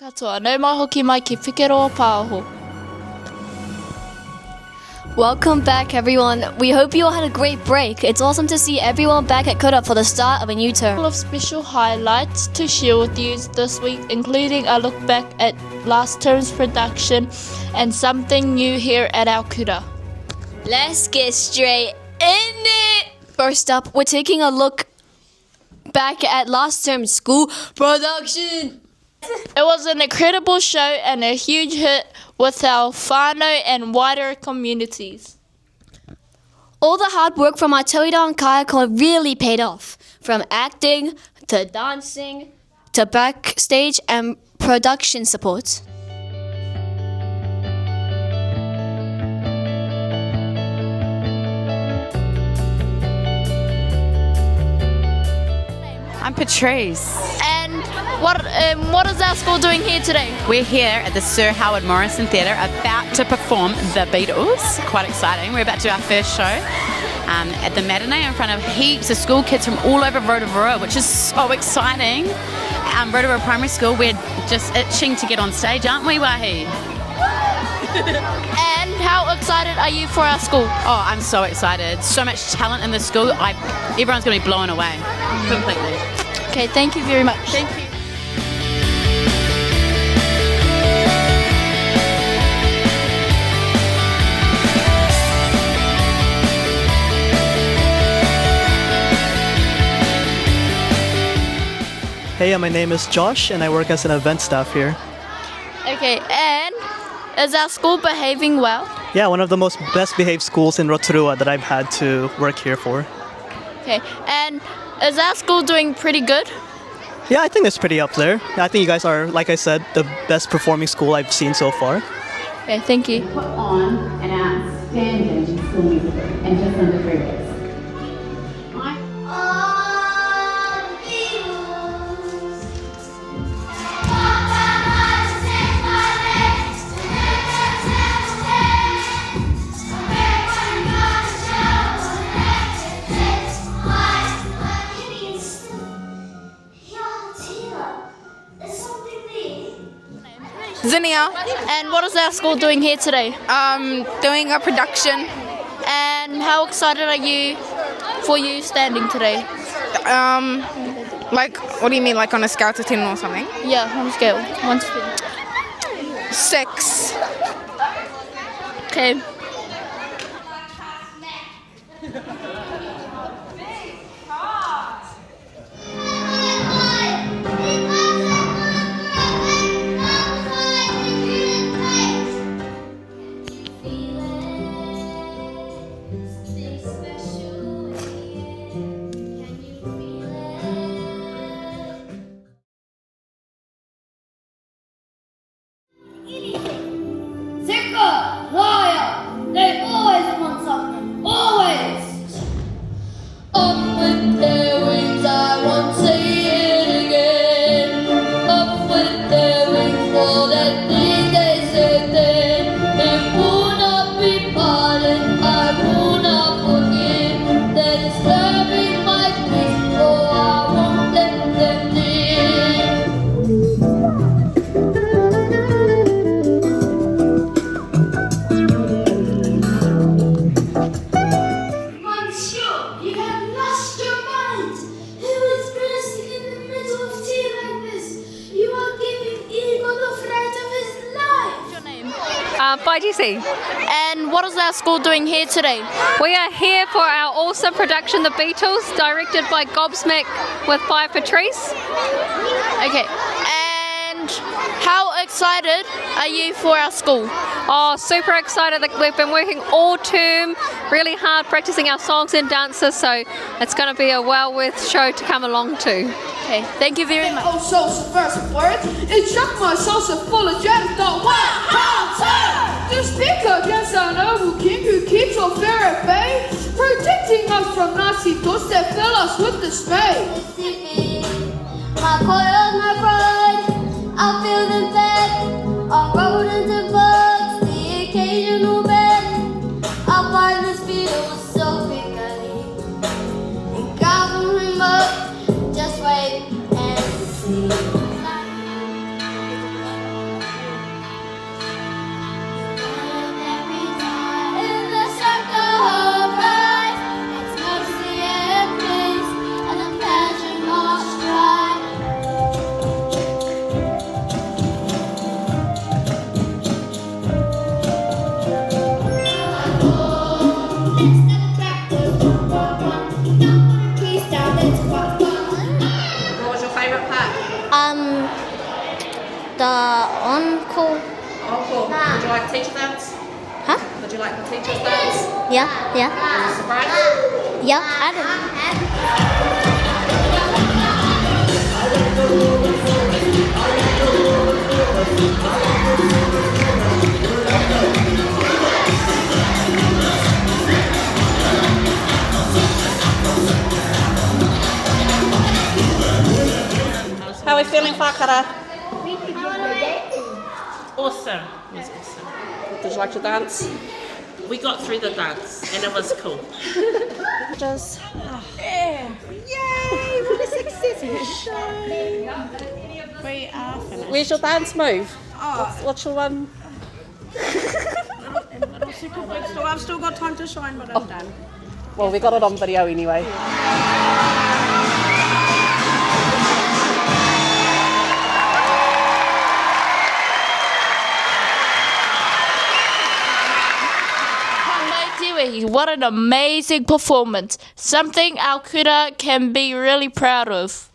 Katoa, nau mai hoki mai ki whikeroa pāho. Welcome back, everyone. We hope you all had a great break. It's awesome to see everyone back at Kura for the start of a new term. Full of special highlights to share with you this week, including a look back at last term's production and something new here at our kura. Let's get straight in it. First up, we're taking a look back at last term's school production. It was an incredible show and a huge hit with our whānau and wider communities. All the hard work from our tauira and kayako really paid off, from acting to dancing to backstage and production support. I'm Patrice. And what is our school doing here today? We're here at the Sir Howard Morrison Theatre about to perform The Beatles. Quite exciting. We're about to do our first show at the matinee in front of heaps of school kids from all over Rotorua, which is so exciting. Rotorua Primary School, we're just itching to get on stage, aren't we, Wahi? And how excited are you for our school? Oh, I'm so excited. So much talent in the school. Everyone's going to be blown away completely. Okay, thank you very much. Thank you. Hey, my name is Josh and I work as an event staff here. Okay, and is our school behaving well? Yeah, one of the most best behaved schools in Rotorua that I've had to work here for. Okay, and is our school doing pretty good? Yeah, I think it's pretty up there. I think you guys are, like I said, the best performing school I've seen so far. Okay, thank you. Put on an outstanding school musical in just under 3 days. Zinnia, And what is our school doing here today? doing a production. And how excited are you for you standing today? Like, what do you mean, like on a scale to 10 or something? Yeah, on a scale, 1 to 10. 6. Okay. They always want something, always. Up with their wings, I won't say it again. Up with their wings, for that thing they said then. It will not be pardoned, I will not forget. That is disturbing my peace, oh I won't let them in. Baijisi. And what is our school doing here today? We are here for our awesome production, The Beatles, directed by Gobsmack by Patrice. Okay. And how excited are you for our school? Oh, super excited that we've been working all term, really hard practicing our songs and dances, so it's going to be a well worth show to come along to. Okay, thank you very much. Oh, so subversive words. It's just my salsa full of gems. The to speak against our noble king who keeps all fear at bay, protecting us from Nazi thoughts that fill us with dismay. My coils, my pride, I feel them fed on rodents and bugs, the occasional bed. I find this field so prickly and gobble him up. Just wait and see. the encore. Oh, cool. Would you like teacher dance? Huh? Would you like the teacher's dance? Yeah, yeah. Surprise? Yeah, I don't. How are we feeling, Whakara? Awesome. It was awesome. Did you like to dance? We got through the dance and it was cool. Just Yay! What a successful show! We are finished. where's your dance move? Oh, What's your one? I've still got time to shine, but I'm done. Well, we got it on video anyway. What an amazing performance. Something our kura can be really proud of.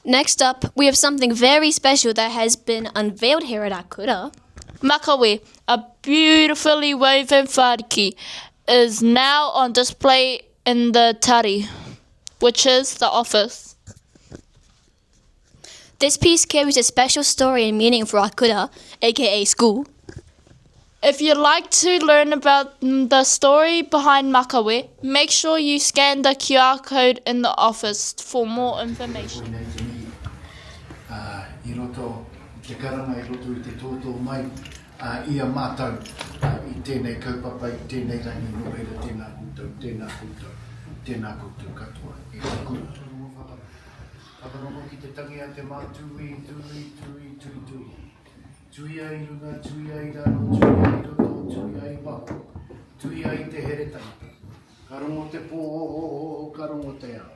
Next up, we have something very special that has been unveiled here at our kura. Makawe, a beautifully woven whāriki, is now on display in the tari, which is the office. This piece carries a special story and meaning for our kura, aka school. If you'd like to learn about the story behind Makawe, make sure you scan the QR code in the office for more information. I roto te karanga, I roto I te tōtō mai, ia mātau, I tēnei kaupapa, I tēnei rangi nohera, tēnā koutou katoa. E te koutou. Whakarongo ki te tangi a te mā tui. Tui ai runga, tui ai raro, tui ai roto, tui ai papo, tui ai te here tangata. Karongo te pō, karongo te ao.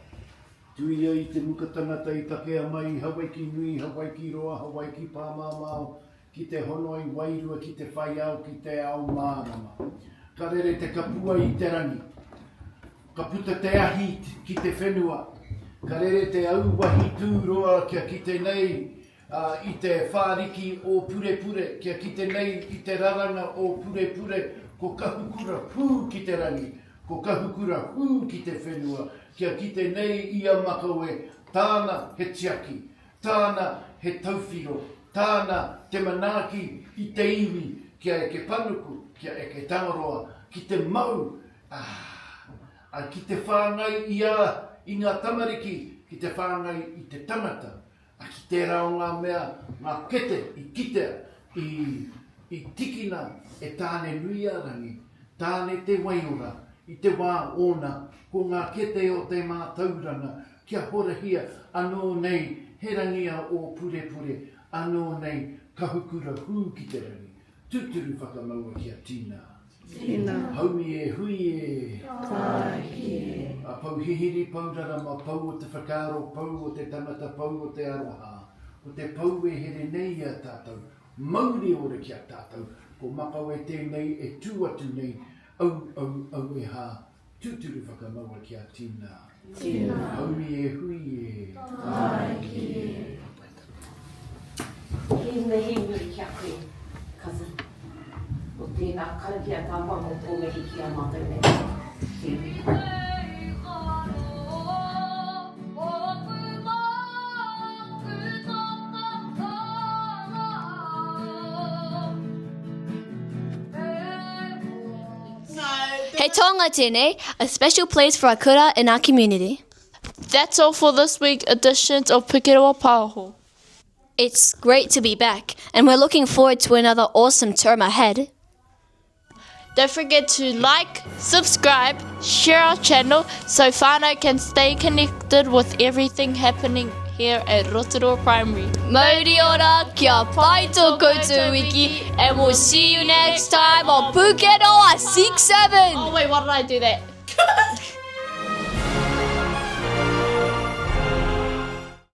Tui ai te muka tangata I takea mai, Hawaii nui, Hawaii roa, Hawaii pāmāmao, ki te hono I wairua, ki te whaiao, ki te ao mārama. Karere te kapua I te rangi, kaputa te ahi ki te whenua, karere te au wahi tūroa kia ki te nei, I te whāriki o purepure, kia ki te nei I te raranga o purepure, ko kahukura hū ki te rangi, ko kahukura hū ki te whenua, kia ki te nei ia Makawe, tāna he tiaki, tāna he tauwhiro, tāna te manaaki I te iwi, kia e ke panuku, kia e ke tangaroa, ki te mau, ki te whāngai ia I ngā tamariki, ki te whāngai I te tangata, ki te rao ngā mea, ngā kete I kitea, I tikina e tāne nui arangi, tāne te waiora, I te wā ona, ko ngā kete o te mātauranga, kia horahia, anō nei he rangia o purepure, anō nei kahukura hū ki te rangi, tuturu whakamaua kia tīna. Haumi e hui e. A pau hihiri paurara ma pau o te whakaro, pau o te tangata, pau o te aroha. O te pau e here nei a tātou, mauri ore kia tātou, ko Makawe tēnei e tū atu nei, au e hā, tuturu whakamaua kia tīna. Haumi e hui e. Hine kia koe, cousin. O tēnā karakia tāpā mo tōmehi ki a mātou nei. He tonga tēnei, a special place for our kura in our community. That's all for this week's edition of Pukerewa Pāho. It's great to be back, and we're looking forward to another awesome term ahead. Don't forget to like, subscribe, share our channel so whānau can stay connected with everything happening here at Rotorua Primary. Mauri ora, kia pai tō koutou wiki, and we'll see you next time on Pukerewa 6-7. Oh wait, why did I do that?